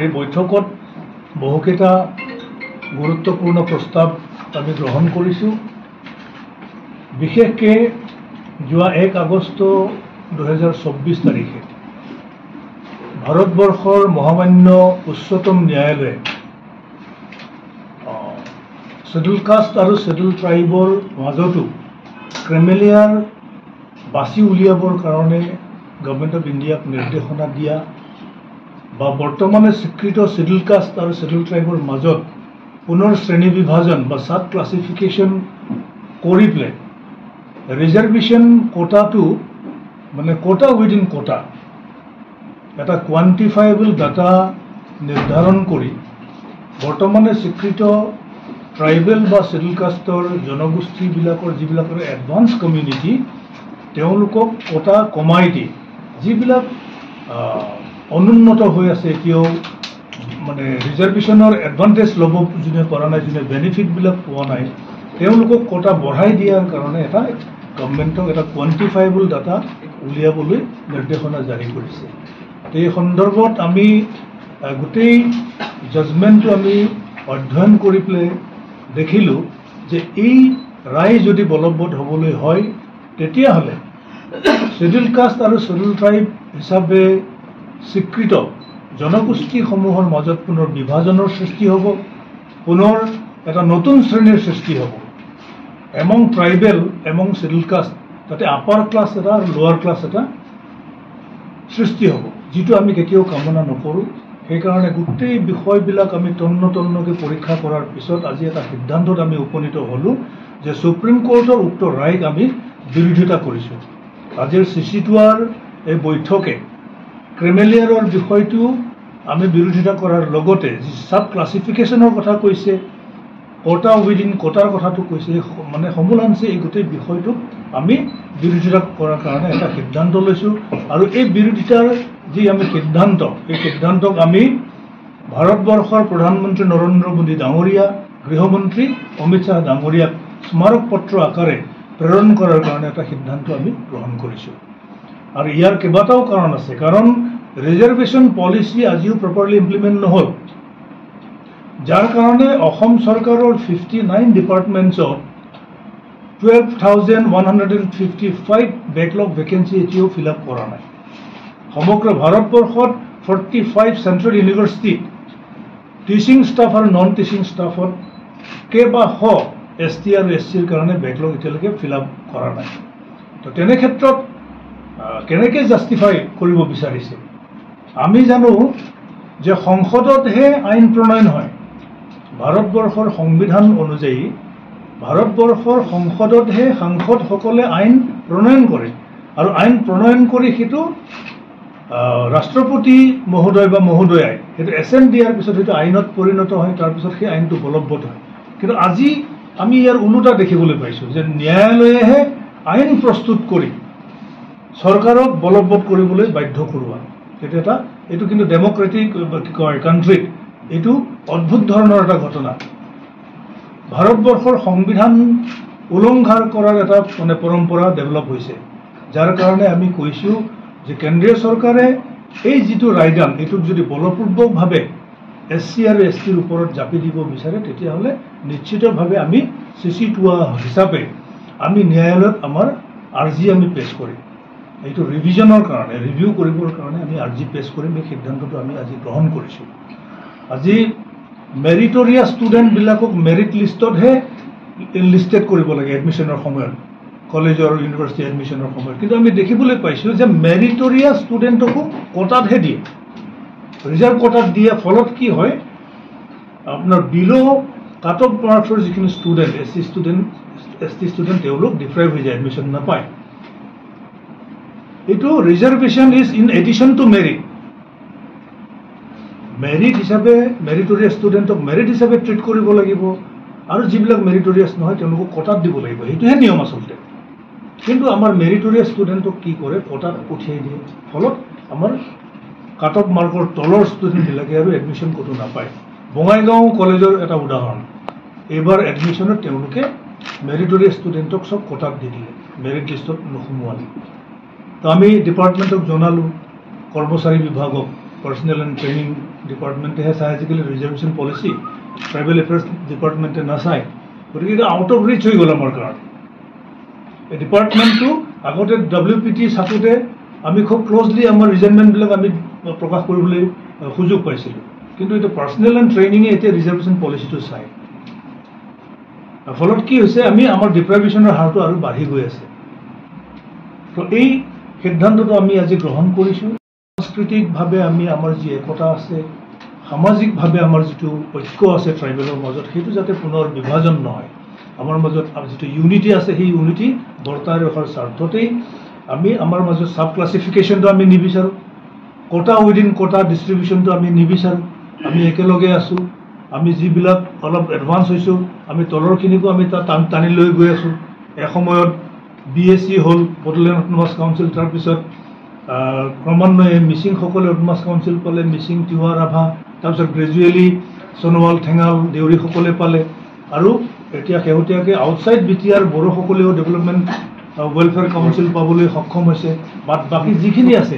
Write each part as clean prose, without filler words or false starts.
এই বৈঠকত বহুকেইটা গুৰুত্বপূৰ্ণ প্ৰস্তাৱ আমি গ্ৰহণ কৰিছোঁ। বিশেষকৈ যোৱা 1 আগষ্ট 2024 তাৰিখে ভাৰতবৰ্ষৰ মহামান্য উচ্চতম ন্যায়ালয়ে শিডিউল কাষ্ট আৰু শিডিউল ট্ৰাইবৰ মাজতো ক্ৰিমিলেয়াৰ বাছি উলিয়াবৰ কাৰণে গভৰ্ণমেণ্ট অফ ইণ্ডিয়াক নিৰ্দেশনা দিয়া বা বৰ্তমানে স্বীকৃত শিডিউল কাষ্ট আৰু শিডিউল ট্ৰাইবৰ মাজত পুনৰ শ্ৰেণী বিভাজন বা সাব ক্লাছিফিকেশ্যন কৰি পেলাই ৰিজাৰ্ভেশ্যন কোটাটো মানে কোটা উইদিন কোটা এটা কোৱান্টিফাইবল ডাটা নিৰ্ধাৰণ কৰি বৰ্তমানে স্বীকৃত ট্ৰাইবেল বা শিডিউল কাষ্টৰ জনগোষ্ঠীবিলাকৰ যিবিলাকৰ এডভান্স কমিউনিটি তেওঁলোকক কোটা কমাই দি যিবিলাক অনুন্নত হৈ আছে এতিয়াও মানে ৰিজাৰ্ভেশ্যনৰ এডভান্টেজ ল'ব যোনে পৰা নাই, যোনে বেনিফিটবিলাক পোৱা নাই, তেওঁলোকক কোটা বঢ়াই দিয়াৰ কাৰণে এটা গভৰ্ণমেণ্টক এটা কোৱান্টিফাইবল ডাটা উলিয়াবলৈ নিৰ্দেশনা জাৰি কৰিছে। এই সন্দৰ্ভত আমি গোটেই জাজমেণ্টটো আমি অধ্যয়ন কৰি পেলাই দেখিলোঁ যে এই ৰায় যদি বলবৎ হ'বলৈ হয় তেতিয়াহ'লে শিডিউল কাষ্ট আৰু শিডিউল ট্ৰাইব হিচাপে স্বীকৃত জনগোষ্ঠীসমূহৰ মাজত পুনৰ বিভাজনৰ সৃষ্টি হ'ব, পুনৰ এটা নতুন শ্ৰেণীৰ সৃষ্টি হ'ব। Among tribal among schedule caste তাতে আপাৰ ক্লাছ এটা আৰু লোৱাৰ ক্লাছ এটা সৃষ্টি হ'ব, যিটো আমি কেতিয়াও কামনা নকৰোঁ। সেইকাৰণে গোটেই বিষয়বিলাক আমি তন্নকৈ পৰীক্ষা কৰাৰ পিছত আজি এটা সিদ্ধান্তত আমি উপনীত হ'লোঁ যে সুপ্ৰিম কোৰ্টৰ উক্ত ৰায়ক আমি বিৰোধিতা কৰিছোঁ। আজিৰ CC2R এই বৈঠকে ক্ৰিমিলেয়াৰৰ বিষয়টো আমি বিৰোধিতা কৰাৰ লগতে যি সাব ক্লাছিফিকেশ্যনৰ কথা কৈছে, কোটা উইদিন কোটাৰ কথাটো কৈছে, মানে সমূলাংশে এই গোটেই বিষয়টোক আমি বিৰোধিতা কৰাৰ কাৰণে এটা সিদ্ধান্ত লৈছোঁ। আৰু এই বিৰোধিতাৰ যি আমি সিদ্ধান্ত, এই সিদ্ধান্তক আমি ভাৰতবৰ্ষৰ প্ৰধানমন্ত্ৰী নৰেন্দ্ৰ মোদী ডাঙৰীয়া, গৃহমন্ত্ৰী অমিত শ্বাহ ডাঙৰীয়াক স্মাৰক পত্ৰ আকাৰে প্ৰেৰণ কৰাৰ কাৰণে এটা সিদ্ধান্ত আমি গ্ৰহণ কৰিছোঁ। আৰু ইয়াৰ কেইবাটাও কাৰণ আছে। কাৰণ ৰিজাৰ্ভেশ্যন পলিচি আজিও প্ৰপাৰলি ইমপ্লিমেণ্ট নহ'ল, যাৰ কাৰণে অসম চৰকাৰৰ 59 ডিপাৰ্টমেণ্টছত 12,155 বেকলগ ভেকেঞ্চি এতিয়াও ফিল আপ কৰা নাই। সমগ্ৰ ভাৰতবৰ্ষত 45 চেণ্ট্ৰেল ইউনিভাৰ্চিটিত টিচিং ষ্টাফ আৰু নন টিচিং ষ্টাফত কেইবাশ ST আৰু SCৰ কাৰণে বেকলগ এতিয়ালৈকে ফিল আপ কৰা নাই। তো তেনে ক্ষেত্ৰত কেনেকৈ জাষ্টিফাই কৰিব বিচাৰিছে? আমি জানো যে সংসদতহে আইন প্ৰণয়ন হয়। ভাৰতবৰ্ষৰ সংবিধান অনুযায়ী ভাৰতবৰ্ষৰ সংসদতহে সাংসদসকলে আইন প্ৰণয়ন কৰে, আৰু আইন প্ৰণয়ন কৰি সেইটো ৰাষ্ট্ৰপতি মহোদয় বা মহোদয়াই সেইটো এছেণ্ট দিয়াৰ পিছত সেইটো আইনত পৰিণত হয়, তাৰপিছত সেই আইনটো বলবৎ হয়। কিন্তু আজি আমি ইয়াৰ ওলোটা দেখিবলৈ পাইছোঁ যে ন্যায়ালয়েহে আইন প্ৰস্তুত কৰি চৰকাৰক বলবৎ কৰিবলৈ বাধ্য কৰোৱা। এইটো কিন্তু ডেমক্ৰেটিক কি কয় কাণ্ট্ৰিত এইটো অদ্ভুত ধৰণৰ এটা ঘটনা। ভাৰতবৰ্ষৰ সংবিধান উলংঘা কৰাৰ এটা মানে পৰম্পৰা ডেভেলপ হৈছে, যাৰ কাৰণে আমি কৈছোঁ যে কেন্দ্ৰীয় চৰকাৰে এই যিটো ৰায়দান এইটোক যদি বলপূৰ্বকভাৱে SC আৰু STৰ ওপৰত জাপি দিব বিচাৰে তেতিয়াহ'লে নিশ্চিতভাৱে আমি CC2R হিচাপে আমি ন্যায়ালয়ত আমাৰ আৰ্জি আমি পেছ কৰিম। এইটো ৰিভিজনৰ কাৰণে, ৰিভিউ কৰিবৰ কাৰণে আমি আৰ্জি পেছ কৰিম। এই সিদ্ধান্তটো আমি আজি গ্ৰহণ কৰিছোঁ। আজি মেৰিটৰিয়াছ ষ্টুডেণ্টবিলাকক মেৰিট লিষ্টতহে লিষ্টেড কৰিব লাগে এডমিশ্যনৰ সময়ত, কলেজৰ ইউনিভাৰ্চিটি এডমিশ্যনৰ সময়ত। কিন্তু আমি দেখিবলৈ পাইছোঁ যে মেৰিটৰিয়াছ ষ্টুডেণ্টকো কোটাতহে দিয়ে, ৰিজাৰ্ভ কোটাত দিয়ে। ফলত কি হয়, আপোনাৰ বিল' কাট অফ মাৰ্কছৰ যিখিনি student SC student ST student তেওঁলোক ডিপ্ৰাইভ হৈ যায়, এডমিশ্যন নাপায়। এইটো reservation is in addition to merit. Merit হিচাপে মেৰিটৰিয়াছ ষ্টুডেণ্টক মেৰিট হিচাপে ট্ৰিট কৰিব লাগিব, আৰু যিবিলাক মেৰিটৰিয়াছ নহয় তেওঁলোকক কোটাত দিব লাগিব। সেইটোহে নিয়ম আচলতে। কিন্তু আমাৰ মেৰিটৰিয়াছ ষ্টুডেণ্টক কি কৰে, কোটাত পঠিয়াই দিয়ে। ফলত আমাৰ কাট অফ মাৰ্কৰ তলৰ ষ্টুডেণ্টবিলাকে আৰু এডমিশ্যন ক'তো নাপায়। বঙাইগাঁও কলেজৰ এটা উদাহৰণ, এইবাৰ এডমিশ্যনত তেওঁলোকে মেৰিটৰিয়াছ ষ্টুডেণ্টক চব কোটাত দি দিলে, মেৰিট লিষ্টত নোসোমোৱালে। তো আমি ডিপাৰ্টমেণ্টক জনালোঁ, কৰ্মচাৰী বিভাগক, পাৰ্চনেল এণ্ড ট্ৰেইনিং ডিপাৰ্টমেণ্টেহে চাই, আজিকালি ৰিজাৰ্ভেশ্যন পলিচি ট্ৰাইবেল এফেয়াৰ্ছ ডিপাৰ্টমেণ্টে নাচায়। গতিকে এইটো আউট অফ ৰিচ হৈ গ'ল আমাৰ কাৰণে। এই ডিপাৰ্টমেণ্টটো আগতে WPT থাকোঁতে আমি খুব ক্ল'জলি আমাৰ ৰিজনমেণ্টবিলাক আমি প্ৰকাশ কৰিবলৈ সুযোগ পাইছিলোঁ, কিন্তু এতিয়া পাৰ্চনেল এণ্ড ট্ৰেইনিঙে এতিয়া ৰিজাৰ্ভেশ্যন পলিচিটো চায়। ফলত কি হৈছে, আমি আমাৰ ডিপ্ৰাইভেশ্যনৰ হাৰটো আৰু বাঢ়ি গৈ আছে। তো এই সিদ্ধান্তটো আমি আজি গ্ৰহণ কৰিছোঁ। সাংস্কৃতিকভাৱে আমি আমাৰ যি একতা আছে, সামাজিকভাৱে আমাৰ যিটো ঐক্য আছে ট্ৰাইবেলৰ মাজত, সেইটো যাতে পুনৰ বিভাজন নহয়। আমাৰ মাজত যিটো ইউনিটি আছে, সেই ইউনিটি বৰ্তাই ৰখাৰ স্বাৰ্থতেই আমি আমাৰ মাজত চাব ক্লাছিফিকেশ্যনটো আমি নিবিচাৰোঁ, কোটা উইদিন কোটা ডিষ্ট্ৰিবিউশ্যনটো আমি নিবিচাৰোঁ। আমি একেলগে আছোঁ। আমি যিবিলাক অলপ এডভান্স হৈছোঁ, আমি তলৰখিনিকো আমি তাত টানি লৈ গৈ আছোঁ। এসময়ত BSc হ'ল, বড়োলেণ্ড অট'নমাছ কাউন্সিল, তাৰপিছত ক্ৰমান্বয়ে মিচিংসকলে অট'নমাছ কাউন্সিল পালে, মিচিং, তিৱা, ৰাভা, তাৰপিছত গ্ৰেজুৱেলি সোণোৱাল, ঠেঙাল, দেউৰীসকলে পালে, আৰু এতিয়া শেহতীয়াকৈ আউটছাইড BTR বড়োসকলেও ডেভেলপমেণ্ট ৱেলফেয়াৰ কাউন্সিল পাবলৈ সক্ষম হৈছে। বাকী যিখিনি আছে,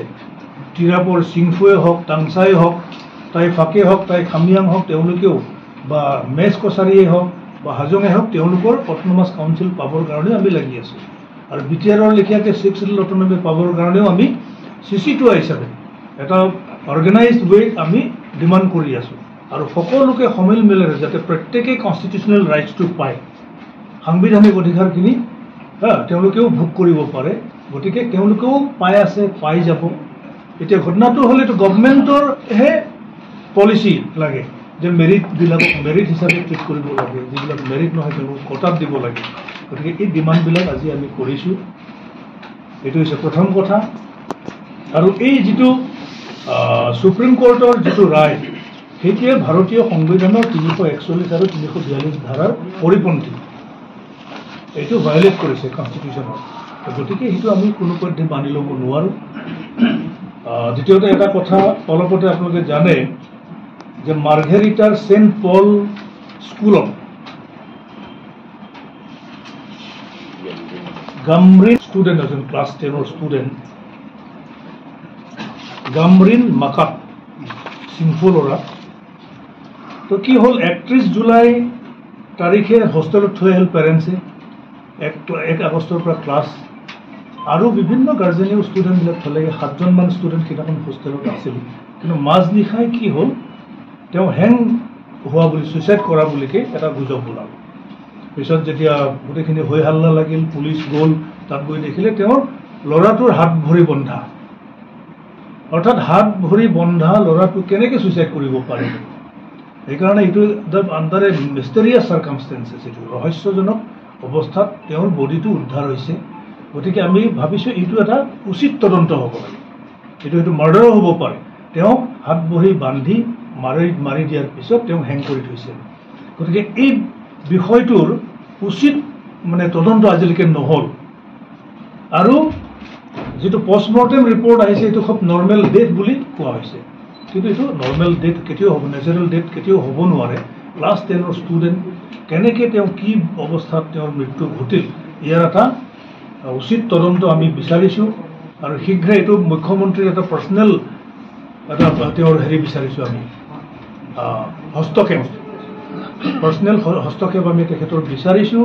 তিৰাপৰ চিংফুৱে হওক, টাংচাই হওক, তাই ফাকে হওক, তাই খামিয়াং হওক, তেওঁলোকেও বা মেচ কছাৰীয়ে হওক বা হাজঙে হওক, তেওঁলোকৰ অট'নমাছ কাউন্সিল পাবৰ কাৰণেও আমি লাগি আছোঁ। আৰু BTRৰ লেখীয়াকৈ 6 শিডিউল অট'নমি পাবৰ কাৰণেও আমি CC2 হিচাপে এটা অৰ্গেনাইজড ৱেত আমি ডিমাণ্ড কৰি আছোঁ। আৰু সকলোকে সমিল মিলেৰে যাতে প্ৰত্যেকেই কনষ্টিটিউচনেল ৰাইটছটো পায়, সাংবিধানিক অধিকাৰখিনি তেওঁলোকেও ভোগ কৰিব পাৰে। গতিকে তেওঁলোকেও পাই আছে, পাই যাব। এতিয়া ঘটনাটো হ'ল, এইটো গভৰ্ণমেণ্টৰহে পলিচি লাগে যে মেৰিটবিলাকক মেৰিট হিচাপে ট্ৰিট কৰিব লাগে, যিবিলাক মেৰিট নহয় তেওঁলোকক কোটাত দিব লাগে। গতিকে এই ডিমাণ্ডবিলাক আজি আমি কৰিছোঁ। এইটো হৈছে প্ৰথম কথা। আৰু এই যিটো সুপ্ৰিম কোৰ্টৰ যিটো ৰায়, সেইটোৱে ভাৰতীয় সংবিধানৰ 341 আৰু 342 ধাৰাৰ পৰিপন্থী। এইটো ভায়লেট কৰিছে কনষ্টিটিউশ্যনত। গতিকে সেইটো আমি কোনোপধ্যে মানি ল'ব নোৱাৰোঁ। দ্বিতীয়তে এটা কথা, অলপতে আপোনালোকে জানে যে মাৰ্ঘেৰিটাৰ চেণ্ট পল স্কুলত গামৰিন ষ্টুডেণ্ট এজন ক্লাছ 10ৰ ষ্টুডেণ্ট, গামৰিন মাকাত চিংফু ল'ৰা। তো কি হ'ল, 31 জুলাই তাৰিখে হোষ্টেলত থৈ আহিল পেৰেণ্টছে। 1 আগষ্টৰ পৰা ক্লাছ, আৰু বিভিন্ন গাৰ্জেনেও ষ্টুডেণ্টবিলাক থ'লেগৈ। 7জনমান ষ্টুডেণ্ট সেইদিনাখন হোষ্টেলত আছিল। কিন্তু মাজনিশাই কি হ'ল, তেওঁ হেং হোৱা বুলি, ছুইচাইড কৰা বুলিকৈ এটা গুজব ওলাল। পিছত যেতিয়া গোটেইখিনি হৈ হাল্লা লাগিল, পুলিচ গ'ল, তাত গৈ দেখিলে তেওঁৰ ল'ৰাটোৰ হাত ভৰি বন্ধা। অৰ্থাৎ হাত ভৰি বন্ধা ল'ৰাটো কেনেকৈ ছুইচাইড কৰিব পাৰে? সেইকাৰণে এইটো আণ্ডাৰ এ মিষ্টেৰিয়াছ চাৰ্কামষ্টেঞ্চেছ, এইটো ৰহস্যজনক অৱস্থাত তেওঁৰ বডিটো উদ্ধাৰ হৈছে। গতিকে আমি ভাবিছোঁ এইটো এটা উচিত তদন্ত হ'ব লাগে। এইটো মাৰ্ডাৰো হ'ব পাৰে। তেওঁক হাত ভৰি বান্ধি মাৰি দিয়াৰ পিছত তেওঁক হেং কৰি থৈছে। গতিকে এই বিষয়টোৰ উচিত তদন্ত আজিলৈকে নহ'ল। আৰু যিটো পষ্টমৰ্টেম ৰিপৰ্ট আহিছে, এইটো খুব নৰ্মেল ডেথ বুলি কোৱা হৈছে, কিন্তু এইটো নৰ্মেল ডেথ কেতিয়াও হ'ব, নেচাৰেল ডেথ কেতিয়াও হ'ব নোৱাৰে। ক্লাছ 10ৰ ষ্টুডেণ্ট, কেনেকৈ তেওঁ কি অৱস্থাত তেওঁৰ মৃত্যু ঘটিল, ইয়াৰ এটা উচিত তদন্ত আমি বিচাৰিছোঁ। আৰু শীঘ্ৰে এইটো মুখ্যমন্ত্ৰীৰ এটা পাৰ্চনেল তেওঁৰ বিচাৰিছোঁ আমি, হস্তক্ষেপ, পাৰ্চনেল হস্তক্ষেপ আমি তেখেতৰ বিচাৰিছোঁ।